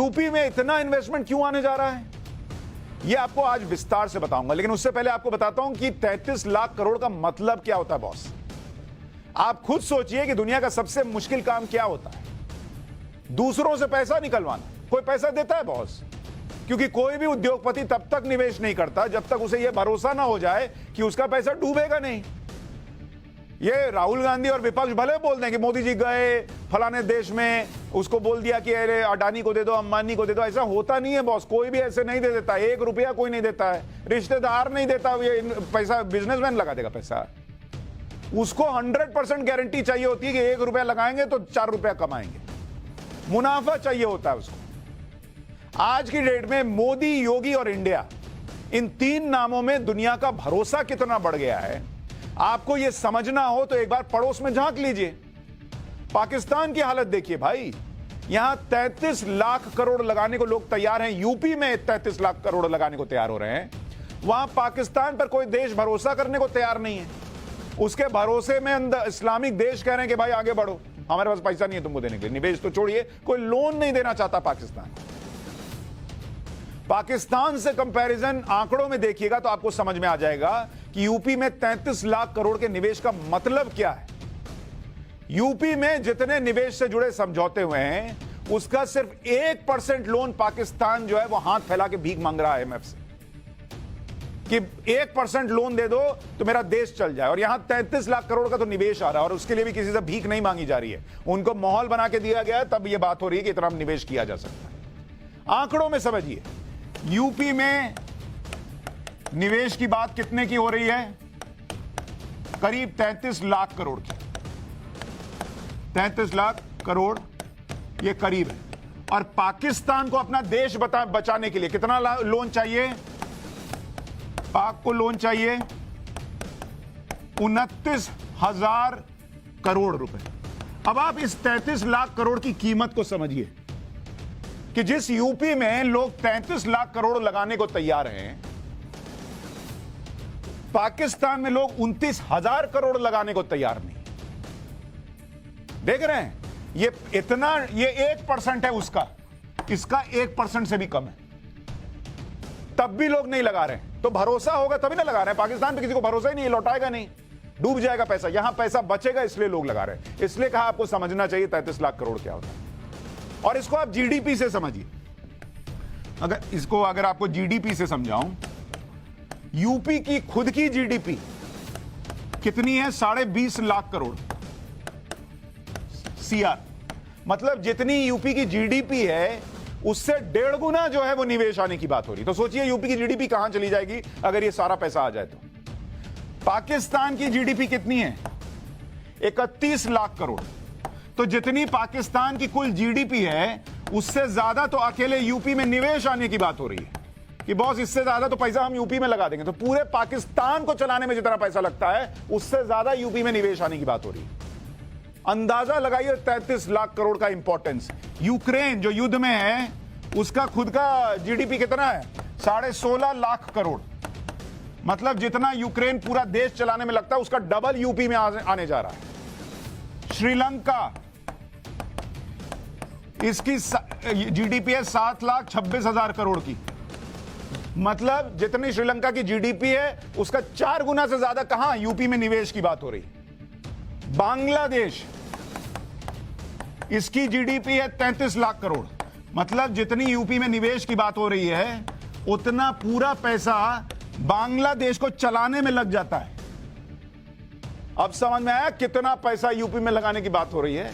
UP में इतना investment क्यों आने जा रहा है, यह आपको आज विस्तार से बताऊंगा। लेकिन उससे पहले आपको बताता हूं कि 33 लाख करोड़ का मतलब क्या होता है बॉस। आप खुद सोचिए कि दुनिया का सबसे मुश्किल काम क्या होता है, दूसरों से पैसा निकलवाना। कोई पैसा देता है बॉस? क्योंकि कोई भी उद्योगपति तब तक निवेश नहीं करता जब तक उसे यह भरोसा ना हो जाए कि उसका पैसा डूबेगा नहीं। ये राहुल गांधी और विपक्ष भले बोल दें कि मोदी जी गए फलाने देश में, उसको बोल दिया कि अरे अडानी को दे दो, अंबानी को दे दो। ऐसा होता नहीं है बॉस, कोई भी ऐसे नहीं दे देता। 1 रुपया कोई नहीं देता है, रिश्तेदार नहीं देता, ये पैसा बिजनेसमैन लगा देगा पैसा। उसको 100% गारंटी चाहिए होती है कि 1 रुपया लगाएंगे तो 4 रुपया कमाएंगे, मुनाफा चाहिए होता है उसको। आज की डेट में मोदी, योगी और इंडिया, इन 3 नामों में दुनिया का भरोसा कितना बढ़ गया है। आपको यह समझना हो तो एक बार पड़ोस में झांक लीजिए। पाकिस्तान की हालत देखिए भाई, यहां 33 लाख करोड़ लगाने को लोग तैयार हैं। यूपी में 33 लाख करोड़ लगाने को तैयार हो रहे हैं। वहां पाकिस्तान पर कोई देश भरोसा करने को तैयार नहीं है। उसके भरोसे में इस्लामिक देश कह रहे हैं कि भाई आगे बढ़ो, हमारे पास पैसा नहीं है तुमको देने के लिए। निवेश तो छोड़िए, कोई लोन नहीं देना चाहता पाकिस्तान। पाकिस्तान से कंपैरिजन आंकड़ों में देखिएगा तो आपको समझ में आ जाएगा कि यूपी में 33 लाख करोड़ के निवेश का मतलब क्या है। यूपी में जितने निवेश से जुड़े समझौते हुए हैं, उसका सिर्फ 1% लोन पाकिस्तान जो है वो हाथ फैला के भीख मांग रहा है IMF से कि 1% लोन दे दो तो मेरा देश चल जाए। और यहां 33 लाख करोड़ का तो निवेश आ रहा है और उसके लिए भी किसी से भीख नहीं मांगी जा रही है। उनको माहौल बना के दिया गया है, तब यह बात हो रही है कि इतना निवेश किया जा सकता है। आंकड़ों में समझिए, यूपी में निवेश की बात कितने की हो रही है? करीब 33 लाख करोड़ की। 33 लाख करोड़ ये करीब है। और पाकिस्तान को अपना देश बचाने के लिए कितना लोन चाहिए? पाक को लोन चाहिए 29,000 करोड़ रुपए। अब आप इस 33 लाख करोड़ की कीमत को समझिए कि जिस यूपी में लोग 33 लाख करोड़ लगाने को तैयार हैं, पाकिस्तान में लोग 29,000 करोड़ लगाने को तैयार नहीं। देख रहे हैं, ये 1% है उसका, इसका 1% से भी कम है, तब भी लोग नहीं लगा रहे हैं। तो भरोसा होगा तभी ना लगा रहे हैं। पाकिस्तान पे किसी को भरोसा ही नहीं, लौटाएगा नहीं, डूब जाएगा पैसा। यहां पैसा बचेगा इसलिए लोग लगा रहे हैं। इसलिए कहा आपको समझना चाहिए 33 लाख करोड़ क्या होता है। और इसको आप जीडीपी से समझिए। अगर आपको जीडीपी से समझाऊं, यूपी की खुद की जीडीपी कितनी है? 20.5 लाख करोड़ CR। मतलब जितनी यूपी की जीडीपी है उससे 1.5 गुना जो है वो निवेश आने की बात हो रही। तो सोचिए यूपी की जीडीपी कहां चली जाएगी अगर ये सारा पैसा आ जाए तो। पाकिस्तान की जीडीपी कितनी है? 31 लाख करोड़। तो जितनी पाकिस्तान की कुल जीडीपी है उससे ज्यादा तो अकेले यूपी में निवेश आने की बात हो रही है कि बॉस इससे ज्यादा तो पैसा हम यूपी में लगा देंगे। तो पूरे पाकिस्तान को चलाने में जितना पैसा लगता है उससे ज्यादा यूपी में निवेश आने की बात हो रही है। अंदाजा लगाइए 33 लाख करोड़ का इंपॉर्टेंस। यूक्रेन जो युद्ध में है उसका खुद का जीडीपी कितना है? 16.5 लाख करोड़। मतलब जितना यूक्रेन पूरा देश चलाने में लगता है उसका डबल यूपी में आने जा रहा है। श्रीलंका, इसकी जीडीपी है 7,26,000 करोड़ की। मतलब जितनी श्रीलंका की जीडीपी है उसका 4 गुना से ज्यादा कहां यूपी में निवेश की बात हो रही। बांग्लादेश, इसकी जीडीपी है 33 लाख करोड़। मतलब जितनी यूपी में निवेश की बात हो रही है उतना पूरा पैसा बांग्लादेश को चलाने में लग जाता है। अब समझ में आया कितना पैसा यूपी में लगाने की बात हो रही है।